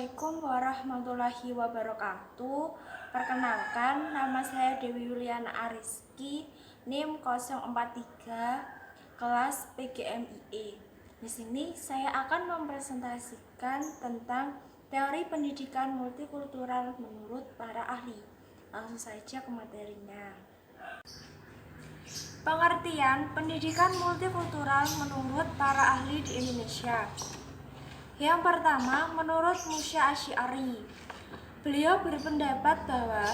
Assalamualaikum warahmatullahi wabarakatuh. Perkenalkan, nama saya Dewi Yuliana Ariski, NIM 043, kelas PGMIE. Di sini saya akan mempresentasikan tentang teori pendidikan multikultural menurut para ahli. Langsung saja ke materinya. Pengertian pendidikan multikultural menurut para ahli di Indonesia. Yang pertama, menurut Musya Asy'ari, beliau berpendapat bahwa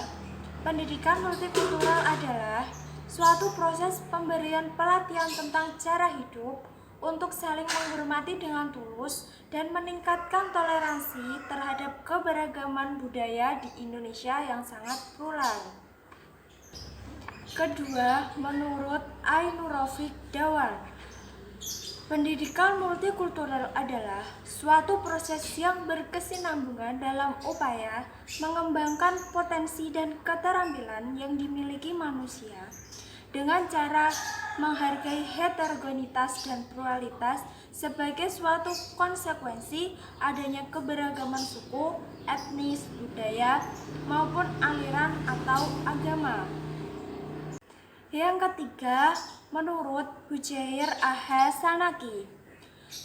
pendidikan multikultural adalah suatu proses pemberian pelatihan tentang cara hidup untuk saling menghormati dengan tulus dan meningkatkan toleransi terhadap keberagaman budaya di Indonesia yang sangat plural. Kedua, menurut Ainur Rafiq Dawar, pendidikan multikultural adalah suatu proses yang berkesinambungan dalam upaya mengembangkan potensi dan keterampilan yang dimiliki manusia dengan cara menghargai heterogenitas dan pluralitas sebagai suatu konsekuensi adanya keberagaman suku, etnis, budaya, maupun aliran atau agama. Yang ketiga, menurut Hujair Ahsanaki,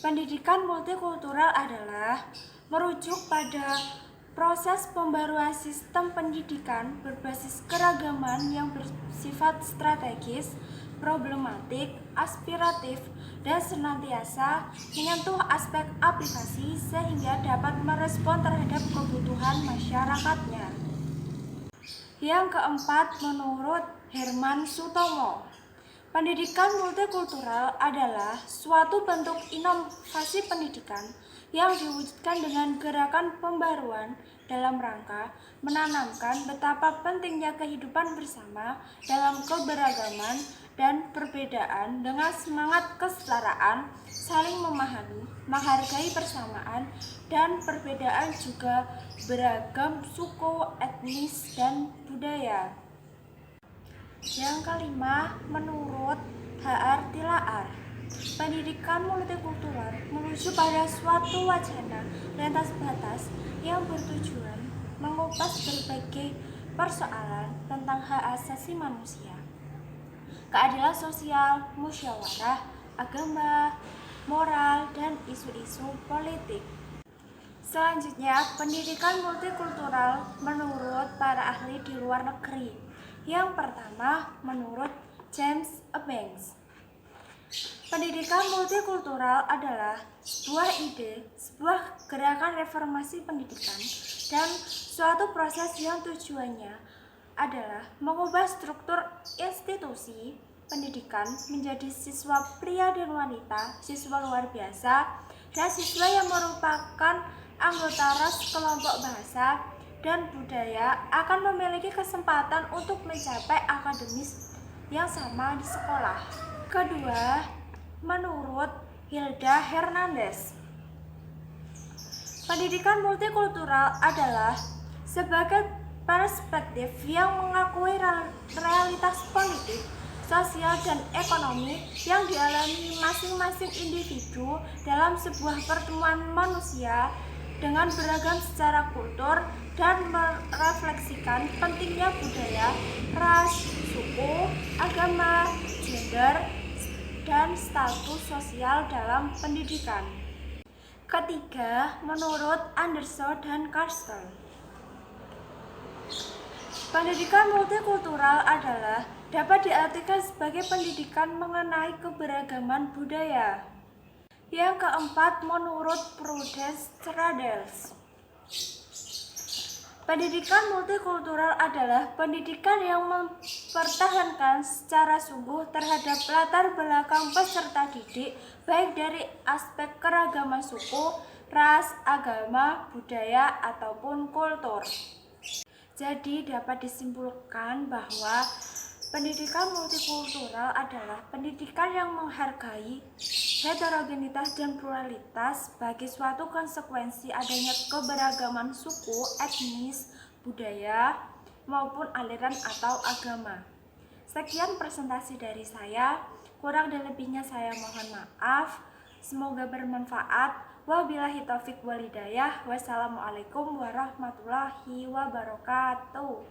pendidikan multikultural adalah merujuk pada proses pembaruan sistem pendidikan berbasis keragaman yang bersifat strategis, problematik, aspiratif, dan senantiasa menyentuh aspek aplikasi sehingga dapat merespon terhadap kebutuhan masyarakatnya. Yang keempat, menurut Herman Sutomo, pendidikan multikultural adalah suatu bentuk inovasi pendidikan yang diwujudkan dengan gerakan pembaruan dalam rangka menanamkan betapa pentingnya kehidupan bersama dalam keberagaman dan perbedaan dengan semangat kesetaraan, saling memahami, menghargai persamaan dan perbedaan juga beragam suku, etnis, dan budaya. Yang kelima, menurut H.R. Tilaar, pendidikan multikultural menuju pada suatu wacana lintas batas yang bertujuan mengupas berbagai persoalan tentang hak asasi manusia, keadilan sosial, musyawarah, agama, moral, dan isu-isu politik. Selanjutnya, pendidikan multikultural menurut para ahli di luar negeri. Yang pertama, menurut James Banks, pendidikan multikultural adalah sebuah ide, sebuah gerakan reformasi pendidikan, dan suatu proses yang tujuannya adalah mengubah struktur institusi pendidikan menjadi siswa pria dan wanita, siswa luar biasa, dan siswa yang merupakan anggota ras, kelompok bahasa, dan budaya akan memiliki kesempatan untuk mencapai akademis yang sama di sekolah. Kedua, menurut Hilda Hernandez, pendidikan multikultural adalah sebagai perspektif yang mengakui realitas politik, sosial, dan ekonomi yang dialami masing-masing individu dalam sebuah pertemuan manusia dengan beragam secara kultur dan merefleksikan pentingnya budaya, ras, suku, agama, gender, dan status sosial dalam pendidikan. Ketiga, menurut Anderson dan Kastel, pendidikan multikultural adalah dapat diartikan sebagai pendidikan mengenai keberagaman budaya. Yang keempat, menurut Prudence Stradels, pendidikan multikultural adalah pendidikan yang mempertahankan secara sungguh terhadap latar belakang peserta didik, baik dari aspek keragaman suku, ras, agama, budaya, ataupun kultur. Jadi dapat disimpulkan bahwa pendidikan multikultural adalah pendidikan yang menghargai heterogenitas dan pluralitas bagi suatu konsekuensi adanya keberagaman suku, etnis, budaya, maupun aliran atau agama. Sekian presentasi dari saya, kurang dan lebihnya saya mohon maaf. Semoga bermanfaat. Wabillahi taufik wal hidayah. Wassalamualaikum warahmatullahi wabarakatuh.